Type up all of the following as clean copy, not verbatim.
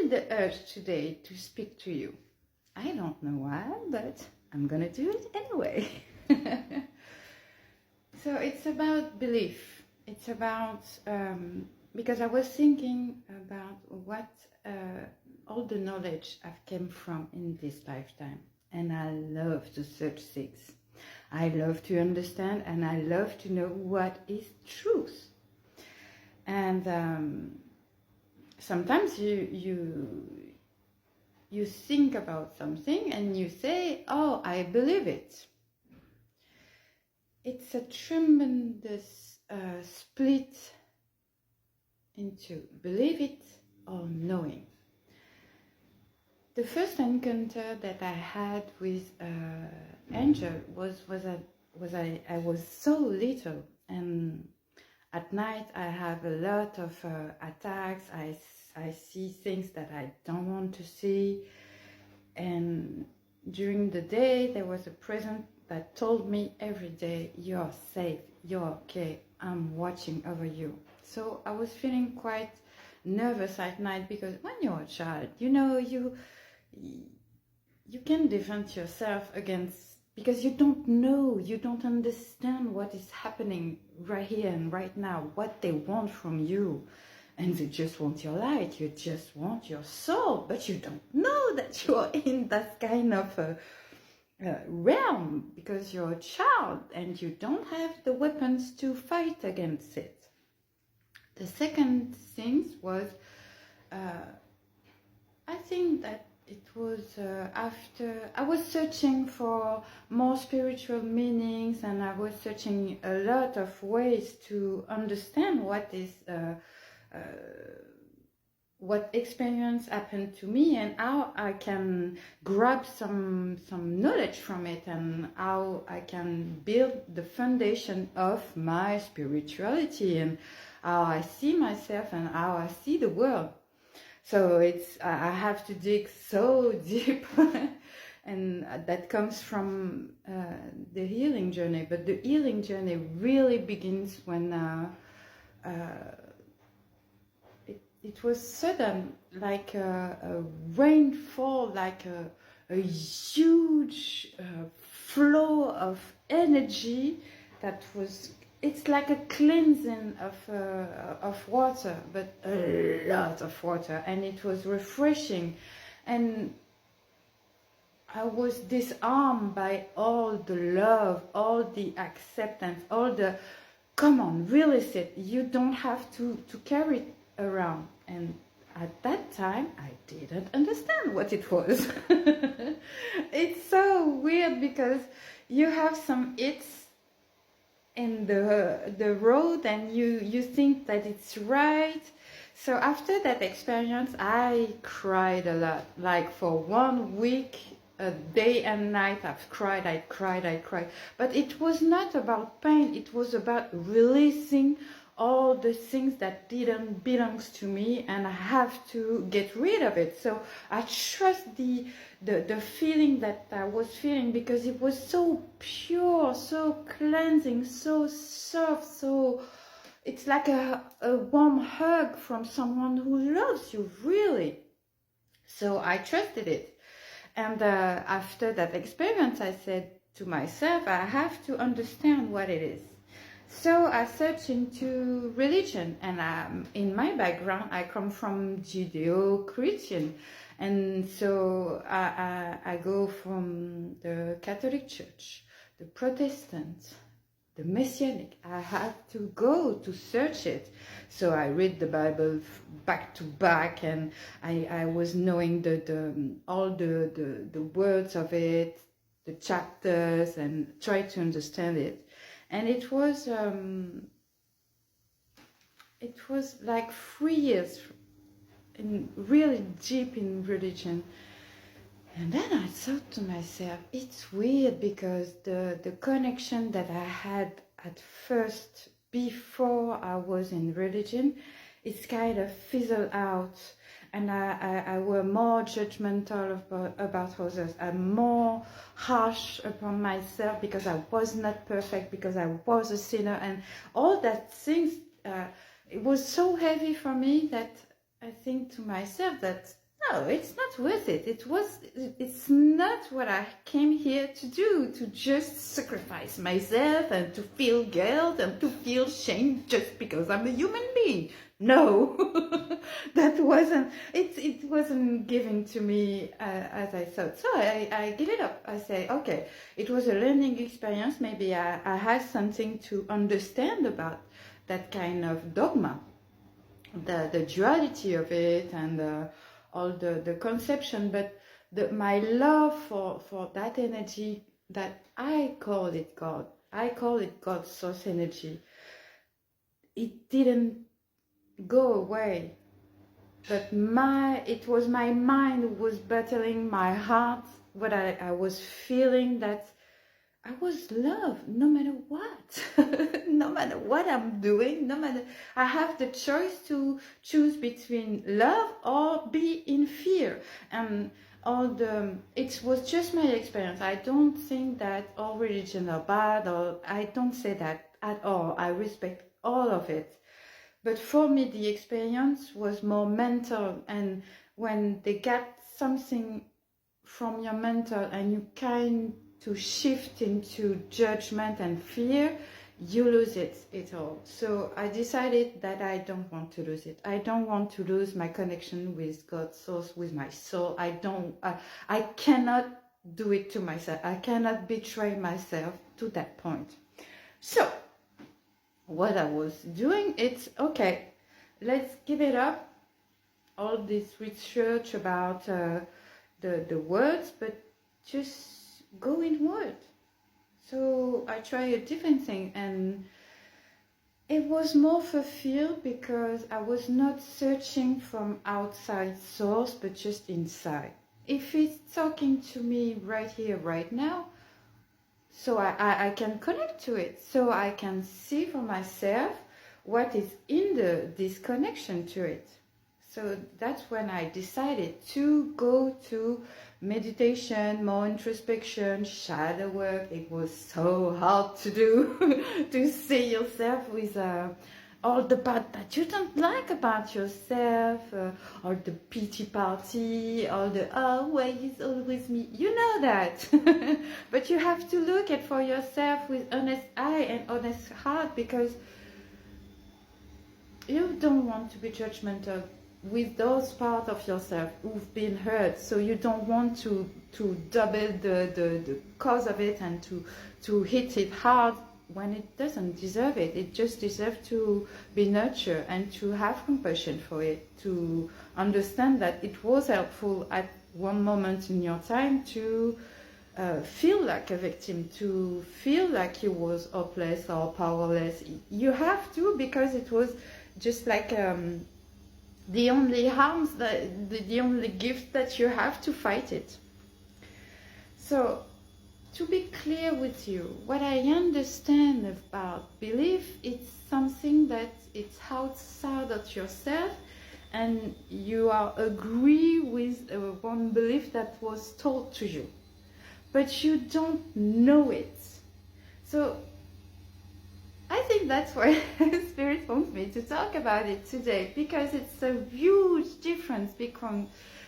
feel the urge today to speak to you. I don't know why, but I'm gonna do it anyway. So it's about belief. It's about, because I was thinking about what all the knowledge I've came from in this lifetime. And I love to search things. I love to understand, and I love to know what is truth. And sometimes you think about something and you say, oh, I believe it. It's a tremendous split into believe it or knowing. The first encounter that I had with Angel was I was so little, and at night I have a lot of attacks. I see things that I don't want to see, and during the day there was a presence that told me every day, you're safe, you're okay, I'm watching over you. So I was feeling quite nervous at night, because when you're a child, you know, you can defend yourself against, because you don't know, you don't understand what is happening right here and right now, what they want from you. And they just want your light, you just want your soul, but you don't know that you're in that kind of realm, because you're a child and you don't have the weapons to fight against it. The second thing was, I think that it was after I was searching for more spiritual meanings, and I was searching a lot of ways to understand what experience happened to me, and how I can grab some knowledge from it, and how I can build the foundation of my spirituality, and how I see myself and how I see the world. So I have to dig so deep, and that comes from the healing journey. But the healing journey really begins when it was sudden, like a rainfall, like a huge flow of energy that was. It's like a cleansing of water, but a lot of water, and it was refreshing, and I was disarmed by all the love, all the acceptance, all the, come on, release it. You don't have to carry it around. And at that time, I didn't understand what it was. It's so weird, because you have some hits in the road, and you think that it's right. So after that experience, I cried a lot, like for 1 week, day and night. I cried. But it was not about pain, it was about releasing all the things that didn't belong to me, and I have to get rid of it. So I trust the feeling that I was feeling, because it was so pure, so cleansing, so soft, so it's like a warm hug from someone who loves you, really. So I trusted it. And after that experience, I said to myself, I have to understand what it is. So I searched into religion, and in my background, I come from Judeo-Christian, and so I go from the Catholic Church, the Protestant, the Messianic. I have to go to search it. So I read the Bible back to back, and I was knowing all the words of it, the chapters, and try to understand it. And it was like 3 years in really deep in religion. And then I thought to myself, it's weird, because the connection that I had at first before I was in religion, it's kind of fizzled out, and I were more judgmental about others. I'm more harsh upon myself, because I was not perfect, because I was a sinner, and all that things, it was so heavy for me that I think to myself that, no, it's not worth it. It's not what I came here to do, to just sacrifice myself and to feel guilt and to feel shame just because I'm a human being. No, it wasn't given to me as I thought. So I give it up. I say, okay, it was a learning experience. Maybe I had something to understand about that kind of dogma, the duality of it, and all the conception, but my love for that energy, that I call it God. I call it God's source energy. It didn't go away, but it was my mind who was battling my heart, what I was feeling, that I was loved no matter what. No matter what I'm doing, no matter, I have the choice to choose between love or be in fear. And it was just my experience. I don't think that all religions are bad, or I don't say that at all. I respect all of it. But for me, the experience was more mental, and when they get something from your mental and you kind to shift into judgment and fear, you lose it all. So I decided that I don't want to lose it. I don't want to lose my connection with God's source, with my soul. I cannot do it to myself. I cannot betray myself to that point. So what I was doing, it's okay, let's give it up, all this research about the words, but just go inward. So I tried a different thing, and it was more fulfilled because I was not searching from outside source, but just inside. If it's talking to me right here, right now, so I can connect to it, so I can see for myself what is in this connection to it. So that's when I decided to go to meditation, more introspection, shadow work. It was so hard to do, to see yourself with all the part that you don't like about yourself, or the pity party, or the, oh, why is always me? You know that. But you have to look at for yourself with honest eye and honest heart, because you don't want to be judgmental with those parts of yourself who've been hurt. So you don't want to double the cause of it and to hit it hard when it doesn't deserve it. It just deserves to be nurtured and to have compassion for it, to understand that it was helpful at one moment in your time to feel like a victim, to feel like you was hopeless or powerless. You have to, because it was just like the only harms, the only gift that you have to fight it. So, to be clear with you, what I understand about belief, it's something that it's outside of yourself, and you are agree with one belief that was told to you, but you don't know it. So I think that's why Spirit wants me to talk about it today, because it's a huge difference,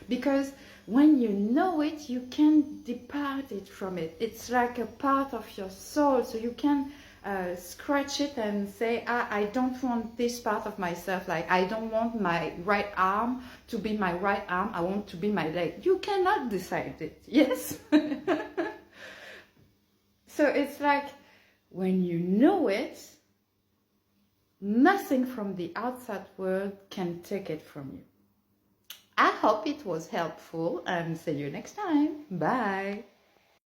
because when you know it, you can depart it from it. It's like a part of your soul, so you can scratch it and say, I don't want this part of myself, like I don't want my right arm to be my right arm, I want to be my leg. You cannot decide it, yes? So it's like, when you know it, nothing from the outside world can take it from you. I hope it was helpful, and see you next time. Bye.